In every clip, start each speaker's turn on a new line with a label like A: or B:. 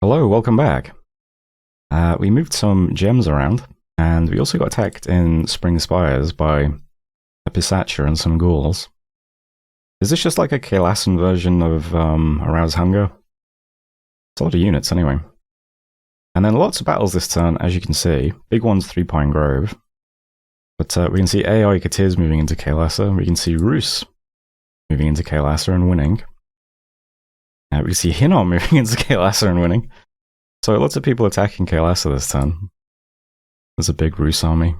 A: Hello, welcome back. We moved some gems around, and we also got attacked in Spring Spires by a Pisacher and some ghouls. Is this just like a Kaelasan version of Arouse Hunger? It's a lot of units anyway. And then lots of battles this turn, as you can see. Big one's Three Pine Grove. But we can see AI Katiz moving into Kaelasa. We can see Roos moving into Kaelasa and winning. We can see Hinnom moving into Kaelasa and winning. So lots of people attacking Kaelasa this turn. There's a big Roos army.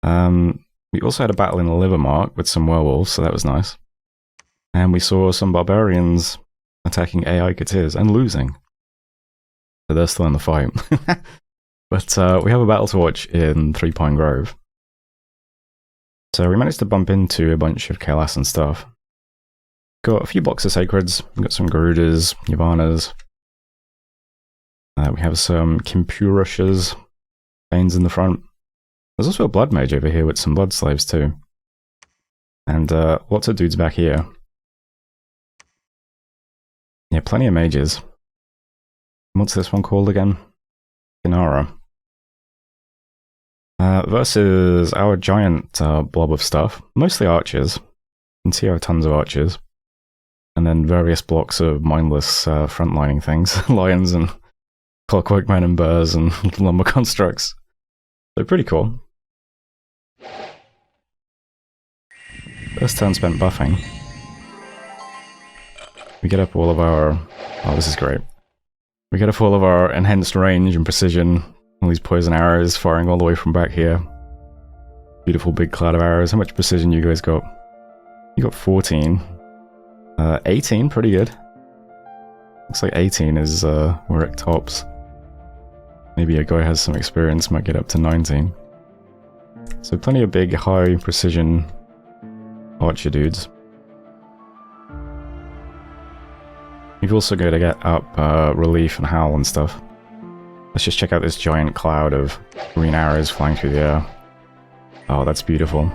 A: We also had a battle in Livermark with some werewolves, so that was nice. And we saw some barbarians attacking AI Katiz and losing. So they're still in the fight. But we have a battle to watch in Three Pine Grove. So we managed to bump into a bunch of Kaelasan stuff. Got a few blocks of Sacreds, we've got some Garudas, Yavanas. We have some Kimpurushas, Banes in the front. There's also a Blood Mage over here with some Blood Slaves too. And lots of dudes back here. Yeah, plenty of mages. What's this one called again? Inara. Versus our giant blob of stuff. Mostly archers. You can see I have tons of archers. And then various blocks of mindless frontlining things. Lions and clockwork men and bears and lumber constructs. So pretty cool. First turn spent buffing. We get up all of our... Oh, this is great. We get up all of our enhanced range and precision. All these poison arrows firing all the way from back here. Beautiful big cloud of arrows. How much precision you guys got? You got 14. 18, pretty good. Looks like 18 is where it tops. Maybe a guy has some experience, might get up to 19. So plenty of big, high precision archer dudes. You've also got to get up relief and howl and stuff. Let's just check out this giant cloud of green arrows flying through the air. Oh, that's beautiful.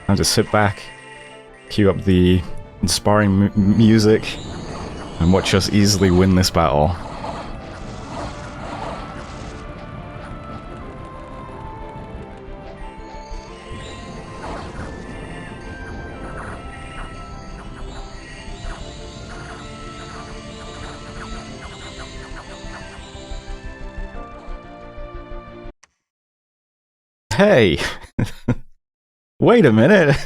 A: Now just sit back, cue up the inspiring music, and watch us easily win this battle. Hey! Wait a minute!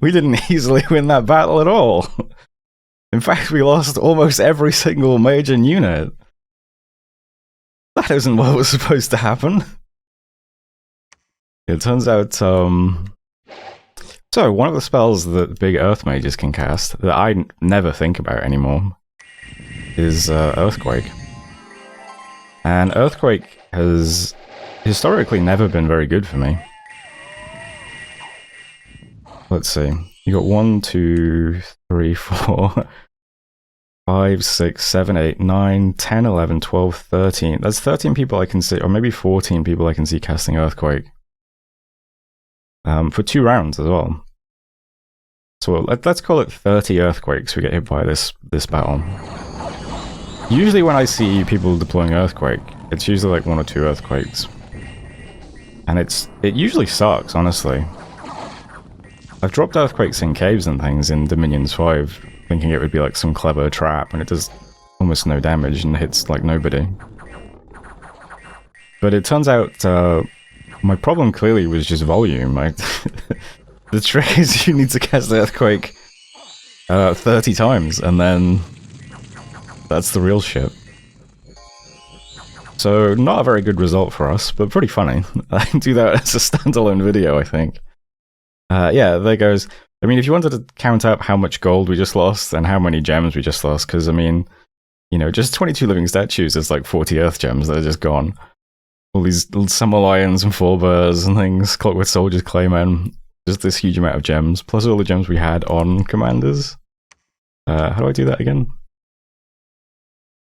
A: We didn't easily win that battle at all. In fact, we lost almost every single major unit. That isn't what was supposed to happen. It turns out, So, one of the spells that big Earth Mages can cast, that I never think about anymore, is Earthquake. And Earthquake has historically never been very good for me. Let's see. You got 1, 2, 3, 4, 5, 6, 7, 8, 9, 10, 11, 12, 13. That's 13 people I can see, or maybe 14 people I can see casting Earthquake. For 2 rounds as well. So let's call it 30 Earthquakes we get hit by this battle. Usually when I see people deploying Earthquake, it's usually like 1 or 2 Earthquakes. And it usually sucks, honestly. I've dropped Earthquakes in caves and things in Dominions 5, thinking it would be like some clever trap, and it does almost no damage and hits like nobody. But it turns out my problem clearly was just volume. The trick is you need to cast the Earthquake 30 times, and then that's the real shit. So, not a very good result for us, but pretty funny. I can do that as a standalone video, I think. Yeah, there goes. I mean, if you wanted to count up how much gold we just lost and how many gems we just lost, because, I mean, you know, just 22 living statues is like 40 earth gems that are just gone. All these summer lions and forebears and things, clockwork soldiers, claymen, just this huge amount of gems, plus all the gems we had on commanders. How do I do that again?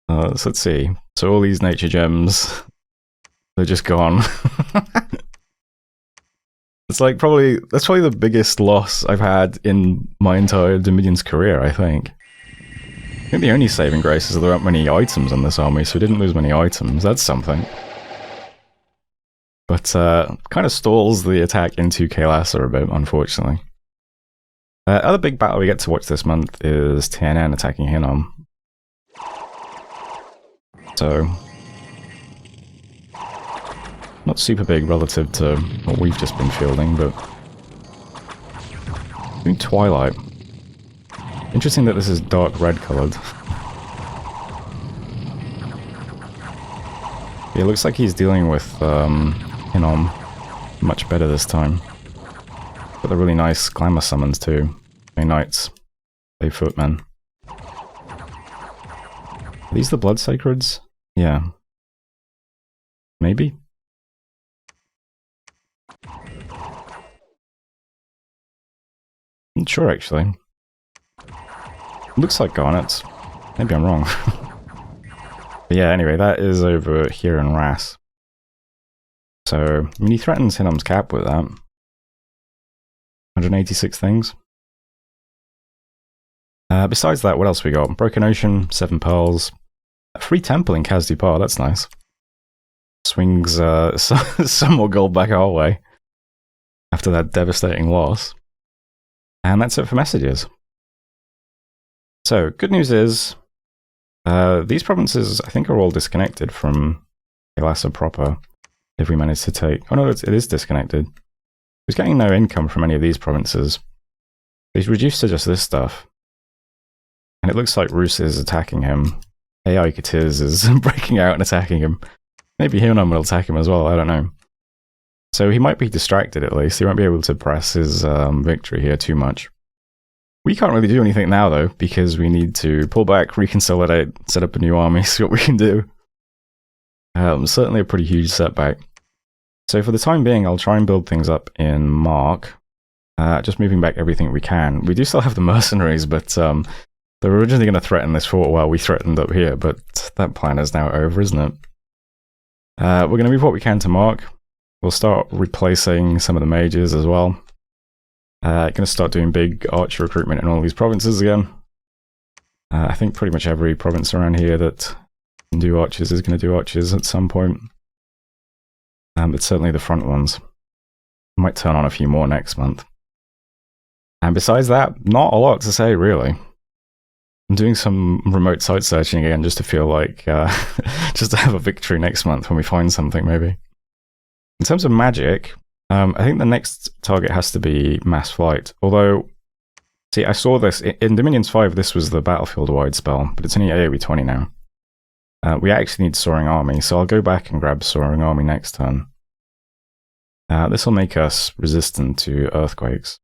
A: So let's see. So all these nature gems, they're just gone. That's probably the biggest loss I've had in my entire Dominions career, I think. think the only saving grace is there aren't many items on this army, so we didn't lose many items. That's something. But kind of stalls the attack into Kael'thas a bit, unfortunately. Other big battle we get to watch this month is TNN attacking Hinnom. So, not super big relative to what we've just been fielding, but doing Twilight. Interesting that this is dark red coloured. It looks like he's dealing with Hinnom much better this time. Got the really nice glamour summons too. Hey knights, hey footmen. Are these the blood sacreds? Yeah. Maybe? Not sure actually. Looks like garnets. Maybe I'm wrong. But yeah, anyway, that is over here in Ras. So, I mean, he threatens Hinnom's cap with that. 186 things. Besides that, what else we got? Broken Ocean, 7 pearls. A free temple in Kaz-Dupar, that's nice. Swings some more gold back our way. After that devastating loss. And that's it for messages. So, good news is, these provinces, I think, are all disconnected from Kael'thas proper, if we manage to take... Oh no, it is disconnected. He's getting no income from any of these provinces. He's reduced to just this stuff. And it looks like Rus is attacking him. AI Katiz is breaking out and attacking him. Maybe Hinnom will attack him as well, I don't know. So he might be distracted at least. He won't be able to press his victory here too much. We can't really do anything now though, because we need to pull back, reconsolidate, set up a new army, see what we can do. Certainly a pretty huge setback. So for the time being, I'll try and build things up in Mark. Just moving back everything we can. We do still have the mercenaries, but they were originally going to threaten this fort while we threatened up here, but that plan is now over, isn't it? We're going to move what we can to Mark. We'll start replacing some of the mages as well. Going to start doing big archer recruitment in all these provinces again. I think pretty much every province around here that can do archers is going to do archers at some point. But certainly the front ones. I might turn on a few more next month. And besides that, not a lot to say really. I'm doing some remote site searching again just to feel like, just to have a victory next month when we find something maybe. In terms of magic, I think the next target has to be Mass Flight. Although, see, I saw this, in Dominions 5 this was the battlefield-wide spell, but it's only AoE 20 now. We actually need Soaring Army, so I'll go back and grab Soaring Army next turn. This will make us resistant to earthquakes.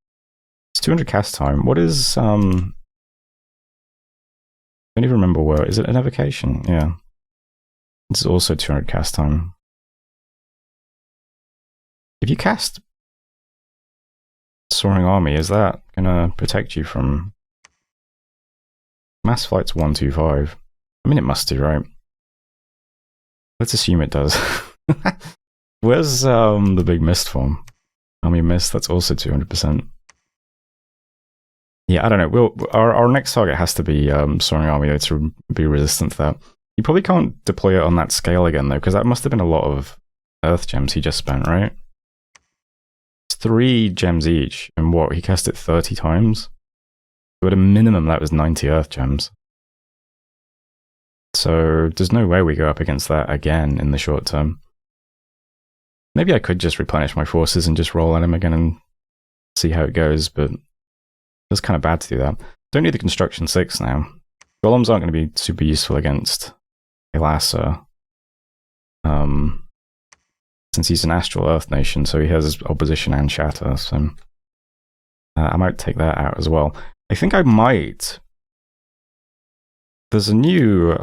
A: It's 200 cast time. What is, I don't even remember where, is it an evocation? Yeah. This is also 200 cast time. If you cast Soaring Army, is that gonna protect you from Mass Flight's 125? I mean, it must do, right? Let's assume it does. Where's the big mist form? Army Mist, that's also 200%. Yeah, I don't know. Our next target has to be Soaring Army though, to be resistant to that. You probably can't deploy it on that scale again though, because that must have been a lot of Earth Gems he just spent, right? 3 gems each, and what, he cast it 30 times? So at a minimum that was 90 Earth Gems. So there's no way we go up against that again in the short term. Maybe I could just replenish my forces and just roll at him again and see how it goes, but it's kind of bad to do that. Don't need the Construction 6 now. Golems aren't going to be super useful against Kael'thas. Since he's an Astral Earth Nation, so he has opposition and shatter, so I might take that out as well. I think I might... There's a new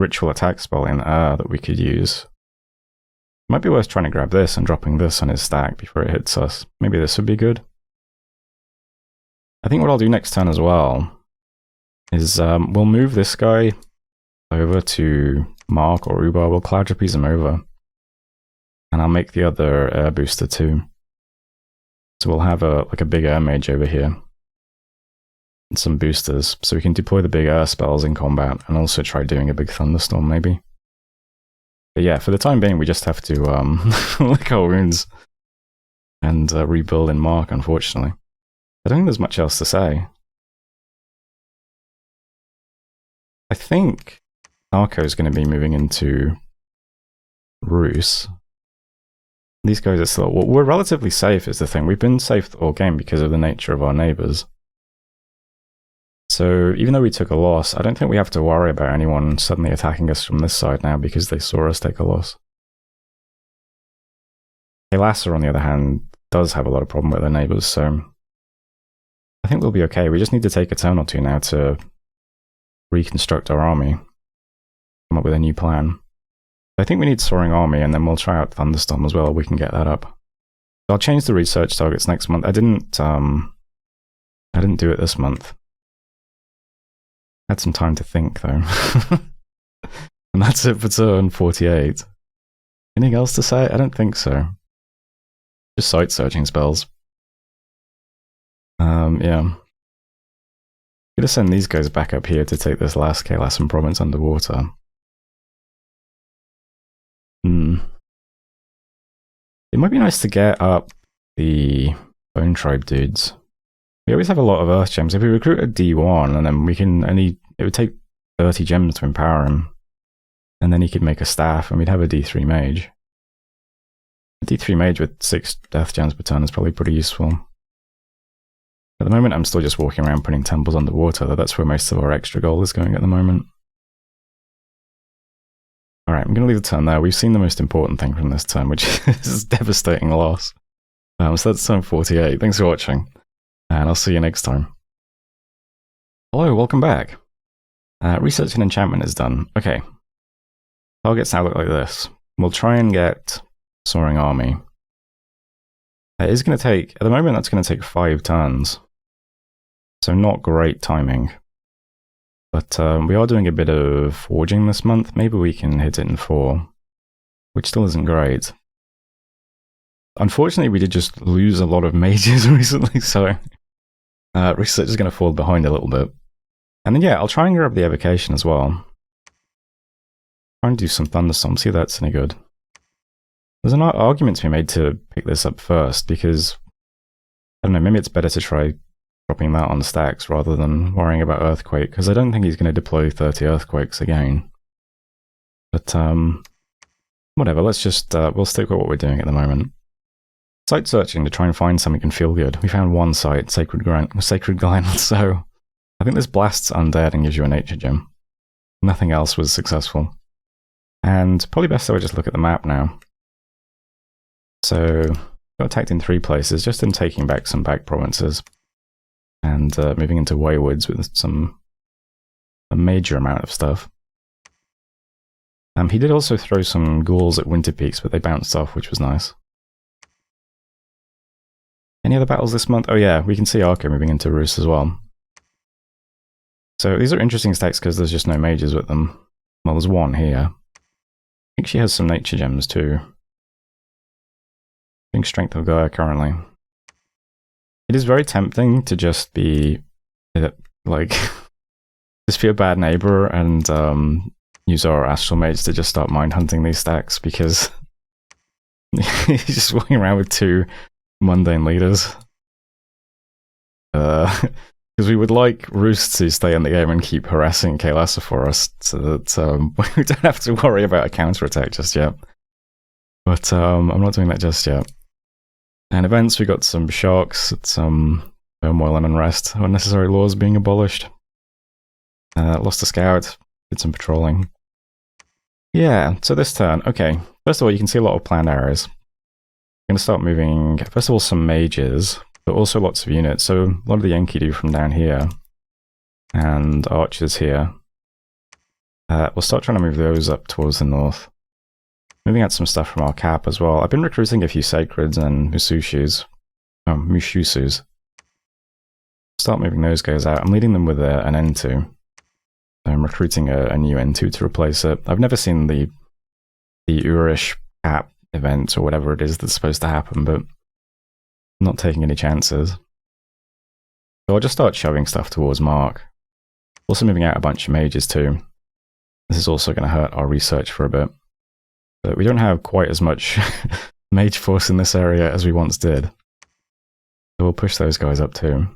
A: ritual attack spell in that we could use. Might be worth trying to grab this and dropping this on his stack before it hits us. Maybe this would be good. I think what I'll do next turn as well is we'll move this guy over to Mark or Ubar. We'll Cloud Trapeze him over. And I'll make the other air booster too. So we'll have like a big air mage over here. and some boosters, so we can deploy the big air spells in combat, and also try doing a big thunderstorm, maybe. But yeah, for the time being, we just have to lick our wounds and rebuild in Mark, unfortunately. I don't think there's much else to say. I think Arco is going to be moving into Rus. These guys are still... Well, we're relatively safe is the thing. We've been safe all game because of the nature of our neighbours. So even though we took a loss, I don't think we have to worry about anyone suddenly attacking us from this side now because they saw us take a loss. Elasa, on the other hand, does have a lot of problem with their neighbours, so I think we'll be okay. We just need to take a turn or two now to reconstruct our army, come up with a new plan. I think we need Soaring Army, and then we'll try out Thunderstorm as well. We can get that up. I'll change the research targets next month. I didn't do it this month. Had some time to think though. And that's it for turn 48. Anything else to say? I don't think so. Just site searching spells. Yeah. Gonna send these guys back up here to take this last Kalasan province underwater. It might be nice to get up the Bone Tribe dudes. We always have a lot of Earth Gems. If we recruit a D1, and then we can only... It would take 30 gems to empower him. And then he could make a staff, and we'd have a D3 mage. A D3 mage with 6 death gems per turn is probably pretty useful. At the moment, I'm still just walking around putting temples underwater, though that's where most of our extra gold is going at the moment. Alright, I'm going to leave the turn there. We've seen the most important thing from this turn, which is devastating loss. So that's turn 48. Thanks for watching, and I'll see you next time. Hello, welcome back. Research and enchantment is done. Okay. Targets now look like this. We'll try and get Soaring Army. It is going to take, at the moment, that's going to take 5 turns. So not great timing. But we are doing a bit of forging this month. Maybe we can hit it in 4, which still isn't great. Unfortunately, we did just lose a lot of mages recently, so research is going to fall behind a little bit. And then yeah, I'll try and grab the evocation as well. Try and do some thunderstorm, see if that's any good. There's an argument to be made to pick this up first, because, I don't know, maybe it's better to try dropping that on stacks rather than worrying about Earthquake, because I don't think he's going to deploy 30 Earthquakes again. But, whatever, let's just, we'll stick with what we're doing at the moment. Site searching to try and find something can feel good. We found one site, Sacred Glen, so I think this blasts undead and gives you a nature gem. Nothing else was successful. And probably best I would just look at the map now. So, got attacked in 3 places, just in taking back some back provinces. And moving into Waywoods with a major amount of stuff. He did also throw some ghouls at Winter Peaks, but they bounced off, which was nice. Any other battles this month? Oh yeah, we can see Arco moving into Rus as well. So these are interesting stacks because there's just no mages with them. Well, there's one here. I think she has some nature gems too. I think Strength of Gaia currently. It is very tempting to just be, like, just be a bad neighbor and use our Astral Mage to just start mind hunting these stacks, because he's just walking around with 2 mundane leaders. Because we would like Roost to stay in the game and keep harassing Kaelasa for us, so that we don't have to worry about a counterattack just yet. But I'm not doing that just yet. And events, we got some shocks, some turmoil and unrest, unnecessary laws being abolished. Lost a scout, did some patrolling. Yeah, so this turn, okay. First of all, you can see a lot of planned areas. I'm going to start moving, first of all, some mages, but also lots of units. So a lot of the Enkidu from down here, and archers here. We'll start trying to move those up towards the north. Moving out some stuff from our cap as well. I've been recruiting a few Sacreds and Musushus. Oh, Mushusus. Start moving those guys out. I'm leading them with an N2. I'm recruiting a new N2 to replace it. I've never seen the Urish cap event or whatever it is that's supposed to happen, but I'm not taking any chances. So I'll just start shoving stuff towards Mark. Also moving out a bunch of mages too. This is also going to hurt our research for a bit. But we don't have quite as much mage force in this area as we once did. So we'll push those guys up too.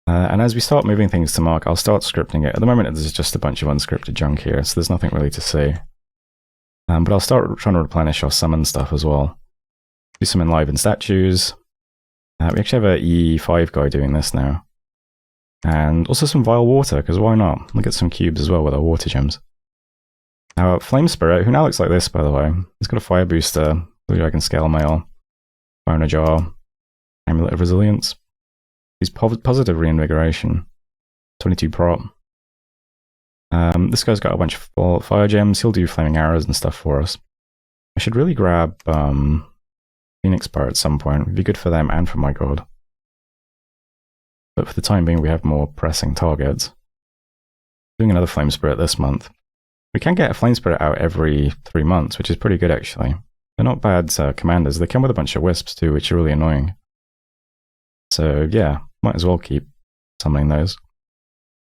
A: And as we start moving things to Mark, I'll start scripting it. At the moment, there's just a bunch of unscripted junk here, so there's nothing really to see. But I'll start trying to replenish our summon stuff as well. Do some enlivened statues. We actually have a E5 guy doing this now. And also some vile water, because why not? We'll get some cubes as well with our water gems. Now, Flame Spirit, who now looks like this, by the way. He's got a fire booster, Blue Dragon Scale Mail, Fire in a Jar, Amulet of Resilience. He's positive reinvigoration, 22 prop. This guy's got a bunch of fire gems. He'll do flaming arrows and stuff for us. I should really grab Phoenix Bar at some point. It'd be good for them and for my god. But for the time being, we have more pressing targets. Doing another Flame Spirit this month. We can get a Flame Spirit out every 3 months, which is pretty good actually. They're not bad commanders. They come with a bunch of wisps too, which are really annoying. So yeah, might as well keep summoning those.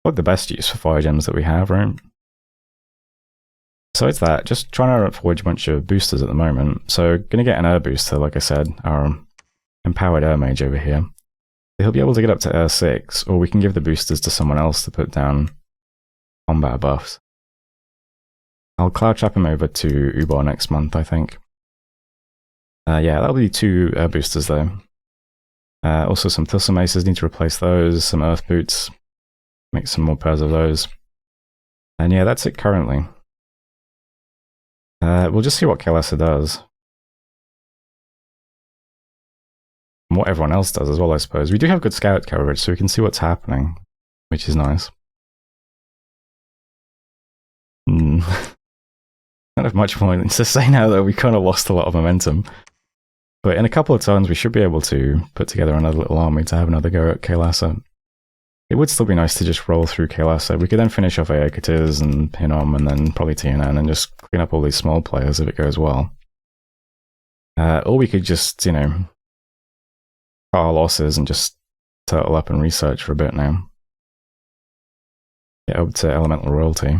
A: Like the best use for fire gems that we have, right? Besides that, just trying to forge a bunch of boosters at the moment. So gonna get an air booster, like I said, our empowered air mage over here. He'll be able to get up to air 6, or we can give the boosters to someone else to put down combat buffs. I'll cloud trap him over to Ubar next month, I think. Yeah, that'll be 2 air boosters though. Also some Thistle Maces, need to replace those, some Earth Boots, make some more pairs of those. And yeah, that's it currently. We'll just see what Kalesa does. And what everyone else does as well, I suppose. We do have good scout coverage, so we can see what's happening, which is nice. Don't have much more to say now, though. We kind of lost a lot of momentum. But in a couple of turns, we should be able to put together another little army to have another go at Kalesa. It would still be nice to just roll through Kalesa. We could then finish off Aegitis and Hinom and then probably TNN and just clean up all these small players if it goes well. Or we could just, you know, cut our losses and just turtle up and research for a bit now. Get up to Elemental Royalty.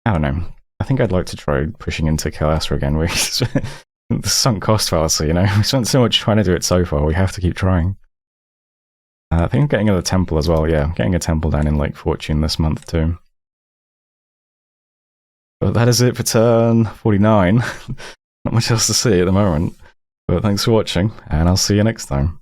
A: I don't know. I think I'd like to try pushing into Kalesa again. The sunk cost fallacy, you know? We spent so much trying to do it so far, we have to keep trying. I think I'm getting a temple as well, yeah. Getting a temple down in Lake Fortune this month too. But that is it for turn 49. Not much else to see at the moment. But thanks for watching, and I'll see you next time.